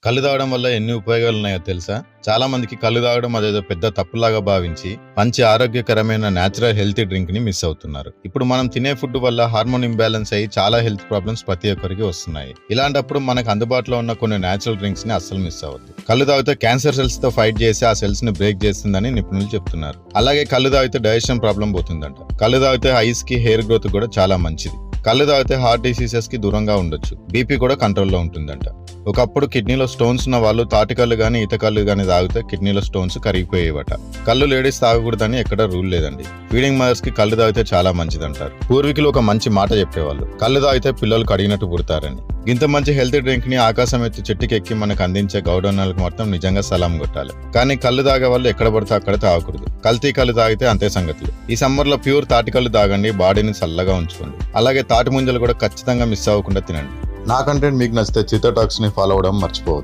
కళ్ళు తాగడం వల్ల ఎన్ని ఉపయోగాలు ఉన్నాయో తెలుసా? చాలా మందికి కళ్ళు తాగడం అదేదో పెద్ద తప్పులాగా భావించి మంచి ఆరోగ్యకరమైన నేచురల్ హెల్తీ డ్రింక్ ని మిస్ అవుతున్నారు. ఇప్పుడు మనం తినే ఫుడ్ వల్ల హార్మోన్ ఇంబ్యాలెన్స్ అయ్యి చాలా హెల్త్ ప్రాబ్లమ్స్ ప్రతి ఒక్కరికి వస్తున్నాయి. ఇలాంటప్పుడు మనకు అందుబాటులో ఉన్న కొన్ని నేచురల్ డ్రింక్స్ ని అస్సలు మిస్ అవ్వద్దు. కళ్ళు తాగితే క్యాన్సర్ సెల్స్ తో ఫైట్ చేసి ఆ సెల్స్ ని బ్రేక్ చేస్తుందని నిపుణులు చెప్తున్నారు. అలాగే కళ్ళు తాగితే డైజెషన్ ప్రాబ్లం పోతుందంట. కళ్ళు తాగితే ఐస్ కి హెయిర్ గ్రోత్ కూడా చాలా మంచిది. కళ్ళు తాగితే హార్ట్ డిసీజెస్ కి దూరంగా ఉండొచ్చు. బీపీ కూడా కంట్రోల్లో ఉంటుందంట. ఒకప్పుడు కిడ్నీలో స్టోన్స్ ఉన్న వాళ్ళు తాటికల్లు గానీ ఈతకల్లు గానీ తాగితే కిడ్నీలో స్టోన్స్ కరిగిపోయేవట. కళ్ళు లేడీస్ తాగకూడదని ఎక్కడ రూల్ లేదండి. ఫీడింగ్ మదర్స్ కి కళ్ళు తాగితే చాలా మంచిదంటారు. పూర్వీకులు ఒక మంచి మాట చెప్పేవాళ్ళు, కళ్ళు తాగితే పిల్లలు కడిగినట్టు పుడతారని. ఇంత మంచి హెల్తీ డ్రింక్ ని ఆకాశం ఎత్తి చెట్టుకెక్కి మనకు అందించే గౌడన్నలకు మొత్తం నిజంగా సలాం కొట్టాలి. కానీ కళ్ళు తాగే వాళ్ళు ఎక్కడ పడితే అక్కడ తాగకూడదు. కల్తీ కళ్ళు తాగితే అంతే సంగతులు. ఈ సమ్మర్ లో ప్యూర్ తాటికల్లు తాగండి, బాడీని చల్లగా ఉంచుకోండి. అలాగే తాటి ముంజలు కూడా ఖచ్చితంగా మిస్ అవ్వకుండా తినండి. నా కంటెంట్ మీకు నచ్చితే చిత్తా టాక్స్ ని ఫాలో అవ్వడం మర్చిపోవద్దు.